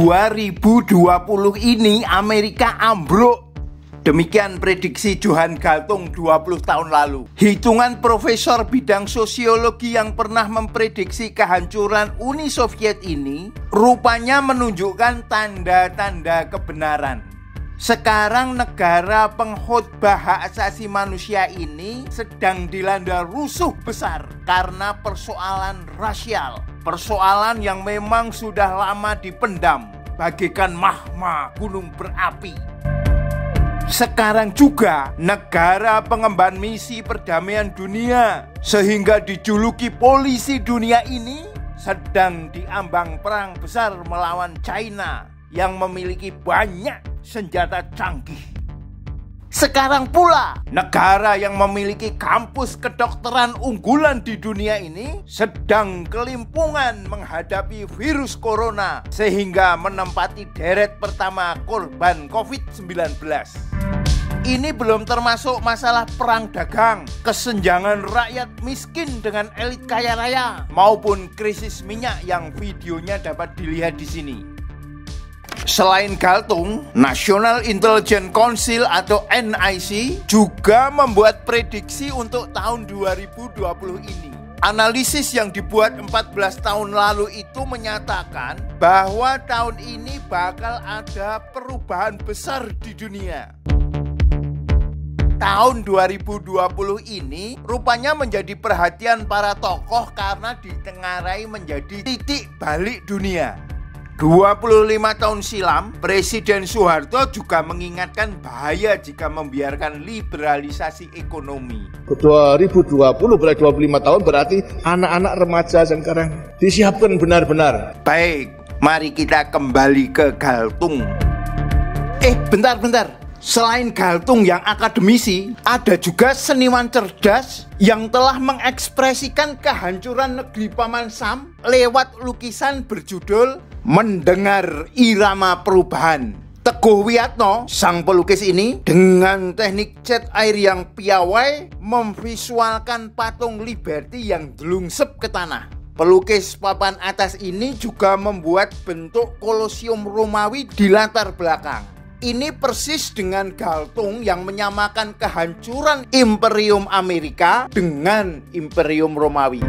2020 ini Amerika ambruk. Demikian prediksi Johan Galtung 20 tahun lalu. Hitungan profesor bidang sosiologi yang pernah memprediksi kehancuran Uni Soviet ini rupanya menunjukkan tanda-tanda kebenaran. Sekarang negara pengkhotbah hak asasi manusia ini sedang dilanda rusuh besar karena persoalan rasial. Persoalan yang memang sudah lama dipendam bagaikan magma gunung berapi. Sekarang juga negara pengemban misi perdamaian dunia sehingga dijuluki polisi dunia ini sedang diambang perang besar melawan China yang memiliki banyak senjata canggih. Sekarang pula negara yang memiliki kampus kedokteran unggulan di dunia ini sedang kelimpungan menghadapi virus corona sehingga menempati deret pertama korban COVID-19. Ini belum termasuk masalah perang dagang, kesenjangan rakyat miskin dengan elit kaya raya, maupun krisis minyak yang videonya dapat dilihat di sini. Selain Galtung, National Intelligence Council atau NIC juga membuat prediksi untuk tahun 2020 ini. Analisis yang dibuat 14 tahun lalu itu menyatakan bahwa tahun ini bakal ada perubahan besar di dunia. Tahun 2020 ini rupanya menjadi perhatian para tokoh karena ditengarai menjadi titik balik dunia. 25 tahun silam, Presiden Soeharto juga mengingatkan bahaya jika membiarkan liberalisasi ekonomi. 2020 berarti 25 tahun berarti anak-anak remaja sekarang disiapkan benar-benar. Baik, mari kita kembali ke Galtung. Bentar. Selain Galtung yang akademisi, ada juga seniman cerdas yang telah mengekspresikan kehancuran negeri Paman Sam lewat lukisan berjudul Mendengar Irama Perubahan. Teguh Wiyatno, sang pelukis ini, dengan teknik cat air yang piawai memvisualkan patung Liberty yang delungsep ke tanah. Pelukis papan atas ini juga membuat bentuk Kolosium Romawi di latar belakang. Ini persis dengan Galtung yang menyamakan kehancuran Imperium Amerika dengan Imperium Romawi.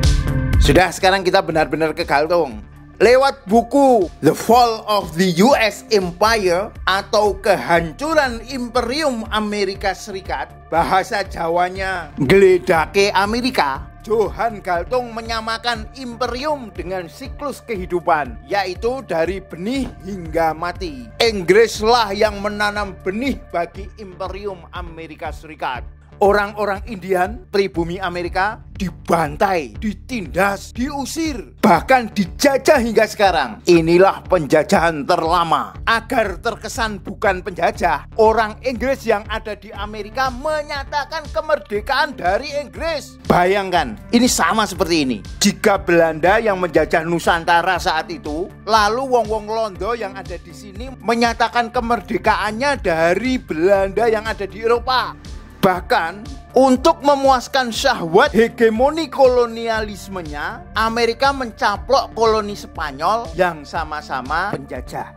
Sudah, sekarang kita benar-benar ke Galtung. Lewat buku The Fall of the US Empire atau Kehancuran Imperium Amerika Serikat, bahasa Jawanya Gledake Amerika, Johan Galtung menyamakan imperium dengan siklus kehidupan, yaitu dari benih hingga mati. Inggrislah yang menanam benih bagi Imperium Amerika Serikat. Orang-orang Indian, pribumi Amerika, dibantai, ditindas, diusir, bahkan dijajah hingga sekarang. Inilah penjajahan terlama. Agar terkesan bukan penjajah, orang Inggris yang ada di Amerika menyatakan kemerdekaan dari Inggris. Bayangkan, ini sama seperti ini. Jika Belanda yang menjajah Nusantara saat itu, lalu wong-wong Londo yang ada di sini menyatakan kemerdekaannya dari Belanda yang ada di Eropa. Bahkan, untuk memuaskan syahwat hegemoni kolonialismenya, Amerika mencaplok koloni Spanyol yang sama-sama penjajah.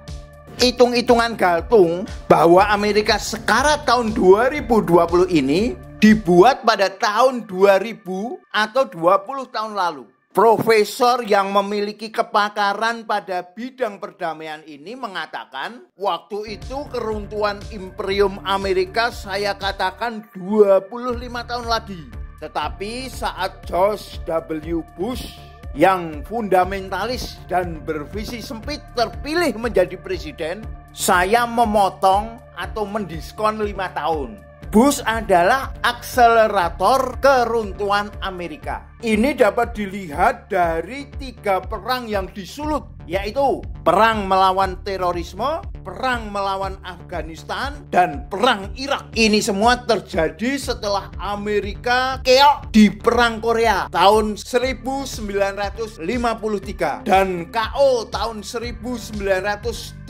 Hitung-hitungan Galtung bahwa Amerika sekarat tahun 2020 ini dibuat pada tahun 2000 atau 20 tahun lalu. Profesor yang memiliki kepakaran pada bidang perdamaian ini mengatakan, waktu itu keruntuhan Imperium Amerika saya katakan 25 tahun lagi. Tetapi saat George W. Bush yang fundamentalis dan bervisi sempit terpilih menjadi presiden, saya memotong atau mendiskon 5 tahun. Bush adalah akselerator keruntuhan Amerika. Ini dapat dilihat dari 3 perang yang disulut, yaitu perang melawan terorisme, perang melawan Afghanistan, dan perang Irak. Ini semua terjadi setelah Amerika keok di perang Korea tahun 1953 dan KO tahun 1975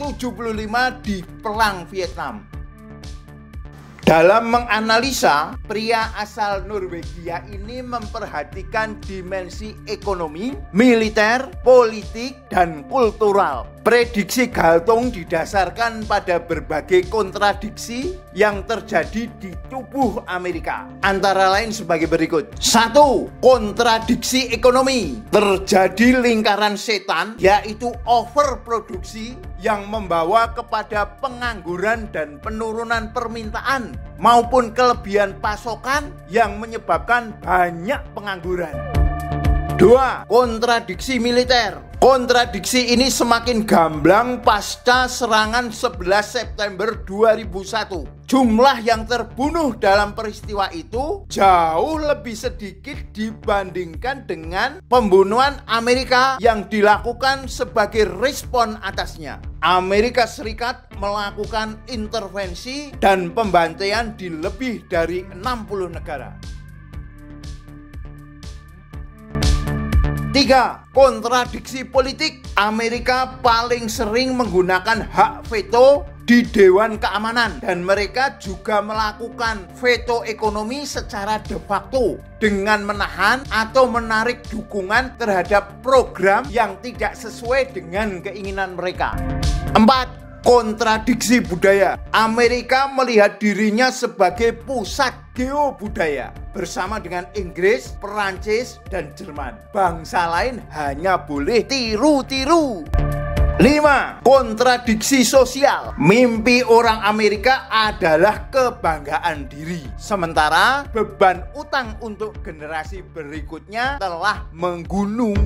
di perang Vietnam. Dalam menganalisa, pria asal Norwegia ini memperhatikan dimensi ekonomi, militer, politik, dan kultural. Prediksi Galtung didasarkan pada berbagai kontradiksi yang terjadi di tubuh Amerika. Antara lain sebagai berikut. 1. Kontradiksi ekonomi. Terjadi lingkaran setan, yaitu overproduksi yang membawa kepada pengangguran dan penurunan permintaan maupun kelebihan pasokan yang menyebabkan banyak pengangguran. 2. Kontradiksi militer. Kontradiksi ini semakin gamblang pasca serangan 11 September 2001. Jumlah yang terbunuh dalam peristiwa itu jauh lebih sedikit dibandingkan dengan pembunuhan Amerika yang dilakukan sebagai respon atasnya. Amerika Serikat melakukan intervensi dan pembantaian di lebih dari 60 negara. 3. Kontradiksi politik. Amerika paling sering menggunakan hak veto di Dewan Keamanan dan mereka juga melakukan veto ekonomi secara de facto dengan menahan atau menarik dukungan terhadap program yang tidak sesuai dengan keinginan mereka. 4. Kontradiksi budaya. Amerika melihat dirinya sebagai pusat geobudaya bersama dengan Inggris, Perancis, dan Jerman. Bangsa lain hanya boleh tiru-tiru. 5. Kontradiksi sosial. Mimpi orang Amerika adalah kebanggaan diri. Sementara beban utang untuk generasi berikutnya telah menggunung.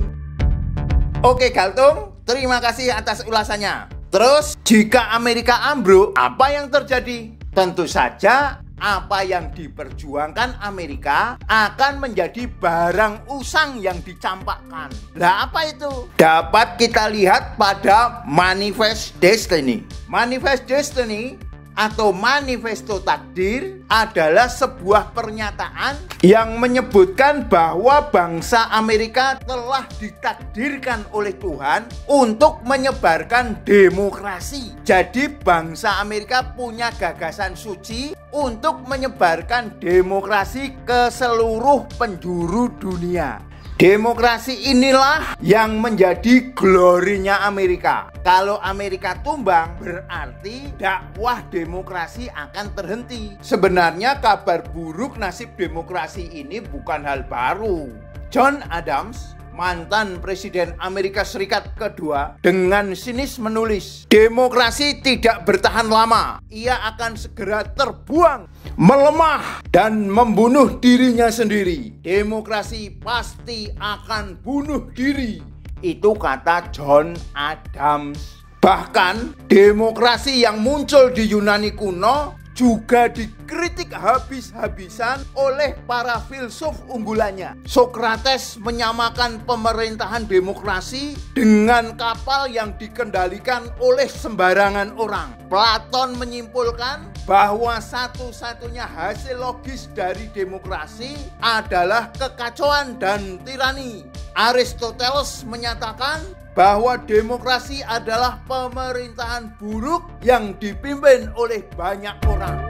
Oke Galtung, terima kasih atas ulasannya. Terus, jika Amerika ambruk, apa yang terjadi? Tentu saja, apa yang diperjuangkan Amerika akan menjadi barang usang yang dicampakkan. Lah apa itu? Dapat kita lihat pada Manifest Destiny. Manifest Destiny atau manifesto takdir adalah sebuah pernyataan yang menyebutkan bahwa bangsa Amerika telah ditakdirkan oleh Tuhan untuk menyebarkan demokrasi. Jadi bangsa Amerika punya gagasan suci untuk menyebarkan demokrasi ke seluruh penjuru dunia. Demokrasi inilah yang menjadi glorinya Amerika. Kalau Amerika tumbang, berarti dakwah demokrasi akan terhenti. Sebenarnya kabar buruk nasib demokrasi ini bukan hal baru. John Adams, mantan Presiden Amerika Serikat kedua, dengan sinis menulis, demokrasi tidak bertahan lama. Ia akan segera terbuang, melemah, dan membunuh dirinya sendiri. Demokrasi pasti akan bunuh diri. Itu kata John Adams. Bahkan demokrasi yang muncul di Yunani kuno juga dikritik habis-habisan oleh para filsuf unggulannya. Sokrates menyamakan pemerintahan demokrasi dengan kapal yang dikendalikan oleh sembarangan orang. Platon menyimpulkan bahwa satu-satunya hasil logis dari demokrasi adalah kekacauan dan tirani. Aristoteles menyatakan bahwa demokrasi adalah pemerintahan buruk yang dipimpin oleh banyak orang.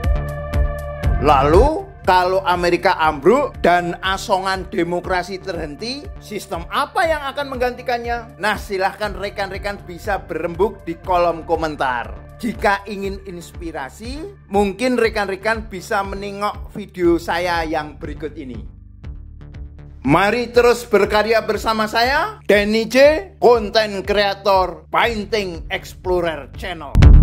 Lalu, kalau Amerika ambruk dan asongan demokrasi terhenti, sistem apa yang akan menggantikannya? Nah, silahkan rekan-rekan bisa berembuk di kolom komentar. Jika ingin inspirasi, mungkin rekan-rekan bisa menengok video saya yang berikut ini. Mari terus berkarya bersama saya, Denny J, konten kreator Painting Explorer Channel.